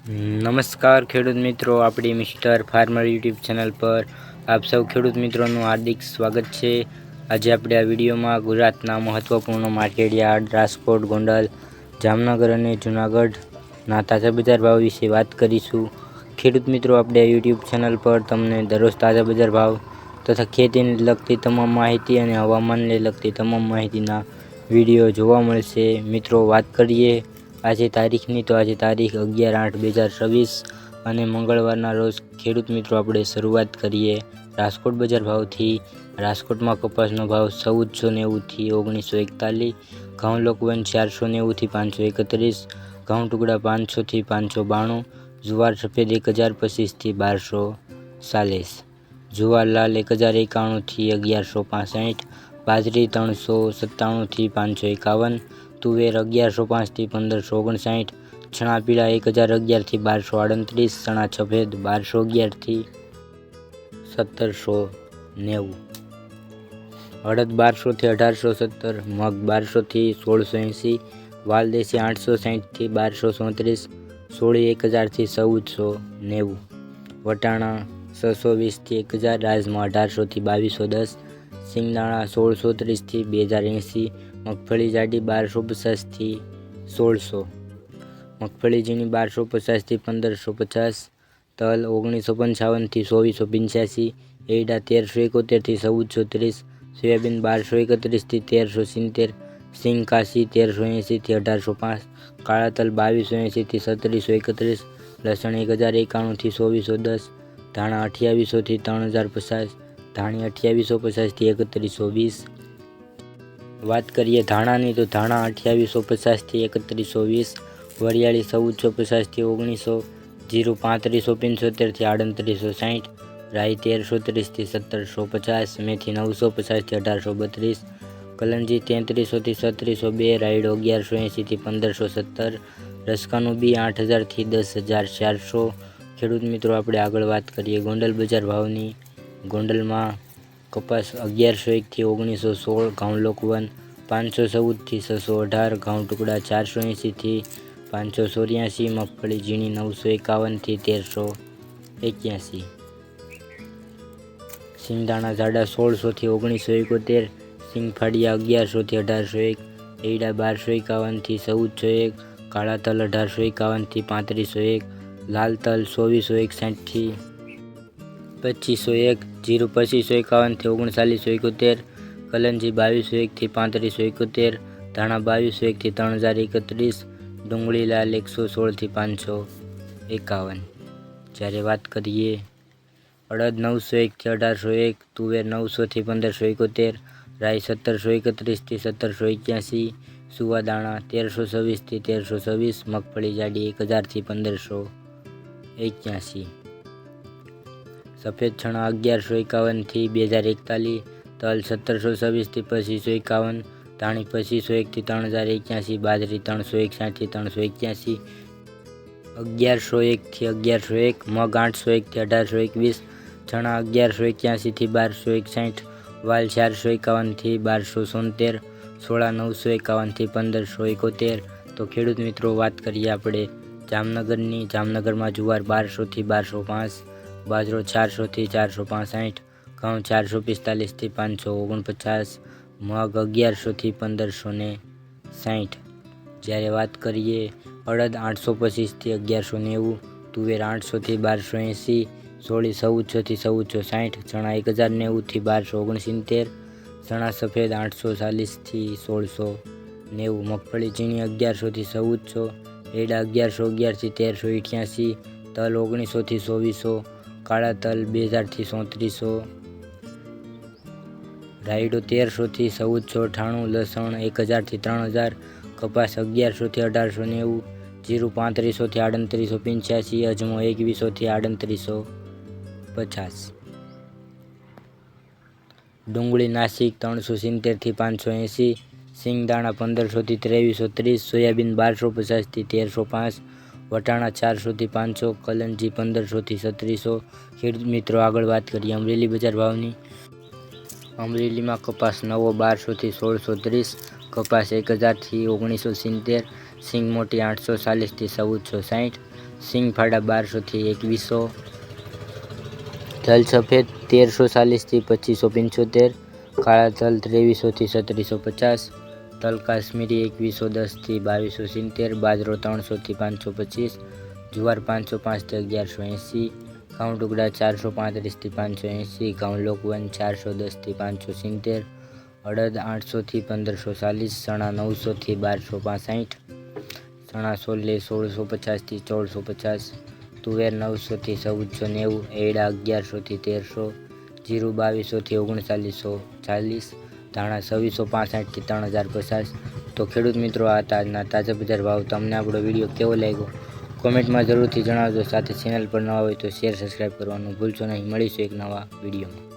નમસ્કાર ખેડૂત મિત્રો, આપણી મિસ્ટર ફાર્મર યુટ્યુબ ચેનલ પર આપ સૌ ખેડૂત મિત્રોનું હાર્દિક સ્વાગત છે। આજે આપણે આ વિડીયોમાં ગુજરાતના મહત્વપૂર્ણ માર્કેટ યાર્ડ રાજકોટ, ગોંડલ, જામનગર અને જૂનાગઢના તાજા બજાર ભાવ વિશે વાત કરીશું। ખેડૂત મિત્રો, આપણે આ યુટ્યુબ ચેનલ પર તમને દરરોજ તાજા બજાર ભાવ તથા ખેતીને લગતી તમામ માહિતી અને હવામાનને લગતી તમામ માહિતીના વિડીયો જોવા મળશે। મિત્રો, વાત કરીએ આજે તારીખની, તો આજે તારીખ 11/8/2026 અને મંગળવારના રોજ ખેડૂત મિત્રો આપણે શરૂઆત કરીએ રાજકોટ બજાર ભાવથી। રાજકોટમાં કપાસનો ભાવ 1490 થી 1941, ઘઉં લોકવન 490 થી 531, ઘઉં ટુકડા 500 થી 592, જુવાર સફેદ 1025 થી 1240, જુવાર લાલ 1091 થી 1165, બાજરી 397 થી 551, તુવેર 1105 થી 1559, ચણા પીળા 1011 થી 1238, ચણા સફેદ 1211 થી 1790, અડદ 1200 થી 1817, મગ 1200 થી 1680, વાલદેશી 860 થી 1234, સોળી 1000 થી 1490, વટાણા 620 થી 1000, રાજમા 1800 થી 2210, સિંગદાણા 1630 થી 2080, મગફળી જાડી 1250 થી 1600, મગફળી ઝીણી 1250 થી 1550, તલ 1955 થી 2485, એરડા 1371 થી 1430, સોયાબીન 1231 થી 1370, સિંગ કાશી 1380 થી 1805, કાળા તલ 2280 થી 3731, લસણ 1091 થી 2410, ધાણા 2800 થી 3050, ધાણી 2850 થી 3120। વાત કરીએ ધાણાની, તો ધાણા 2850 થી 3120, વરિયાળી 1450 થી 1900, જીરું 3575 થી 3860, રાઈ 1330 થી 1750, મેથી 950 થી 1832, કલંજી 3300 થી 3702, રાયડો 1180 થી 1517, રસકાનું બી 8000 થી 10400। ખેડૂત મિત્રો, આપણે આગળ વાત કરીએ ગોંડલ બજાર ભાવની। ગોંડલમાં કપાસ 1101 થી 1916, ઘઉં લોકવન 514 થી 618, ઘઉં ટુકડા 480 થી 584, મગફળી ઝીણી 951 થી 1381, સિંગદાણા જાડા 1600 થી 1971, સિંગફાડિયા 1100 થી 1801, એરડા 1251 થી 1401, કાળા તલ 1851 થી 3501, લાલ તલ 2461 થી 2501, જીરું 2551 થી 3971, કલંજી 2201 થી 3571, ધાણા 2201 થી 3031, ડુંગળી લાલ 116 થી 551। જ્યારે વાત કરીએ અડદ 901 થી 1801, તુવેર 900 થી 1571, રાઈ 1731 થી 1781, સુવા દાણા 1326 થી 1326, મગફળી જાડી 1000 થી 1581, સફેદ ચણા 1151 થી 2041, તલ 1726 થી 2551, ધાણી 2501 થી 3081, બાજરી 361 થી 381, 1101 થી 1101, મગ 801 થી 1821, ચણા 1181 થી 1261, વાલ 451 થી 1276, સોળા 951 થી 1571। તો ખેડૂત મિત્રો, વાત કરીએ આપણે જામનગરની। જામનગરમાં જુવાર 1200 થી 1205, બાજરો 400 થી 465, ઘઉં 445 થી 549, મગ 1100 થી 1560। જ્યારે વાત કરીએ અડદ 825 થી 1190, તુવેર 800 થી 1280, સોળી 1400 થી 1460, ચણા 1090 થી 1269, ચણા સફેદ 840 થી 1690, મગફળી ઝીણી 1100 થી 1400, એરડા 1111 થી 1388, તલ 1900 થી 2400, કાળા તલ 2000 થી 3700, રાયડો 1300 થી 1498, લસણ 1000 થી 3000, કપાસ 1100 થી 1890, જીરું 3500 થી 3885, અજમો 2100 થી 3850, ડુંગળી નાસિક 370 થી 580, સિંગદાણા 1500 થી 2330, સોયાબીન 1250 થી 1305, વટાણા 400 થી 500, કલંજી 1500 થી 3700। ખેડૂત મિત્રો, આગળ વાત કરીએ અમરેલી બજાર ભાવની। અમરેલીમાં કપાસ નવો 1200 થી 1630, કપાસ 1000 થી 1970, સિંગ મોટી 840 થી 1460, સિંગફાડા 1200થી 2100, તલ સફેદ 1340થી 2575, કાળા તલ 2300થી 3750, તલ કાશ્મીરી 2110થી 2270, બાજરો 300થી 525, જુવાર 505થી 1180, ઘઉં ટુકડા 435થી 580, ઘઉં લોકવન 410થી 570, અડદ 800થી 1540, ચણા 900થી 1265, ચણા છોલે 1650થી 1450, તુવેર 900થી 1490, એડા 1100થી 1300, જીરું 2200થી 3940, ધાણા 2665થી 3050. તો ખેડૂત મિત્રો, આ આજના તાજા બજાર ભાવ. તમને આપણો વિડીયો કેવો લાગ્યો કોમેન્ટમાં જરૂરથી જણાવજો. સાથે ચેનલ પર નવા હોય તો શેર સબસ્ક્રાઈબ કરવાનું ભૂલશો નહીં. મળીશું એક નવા વિડીયોમાં.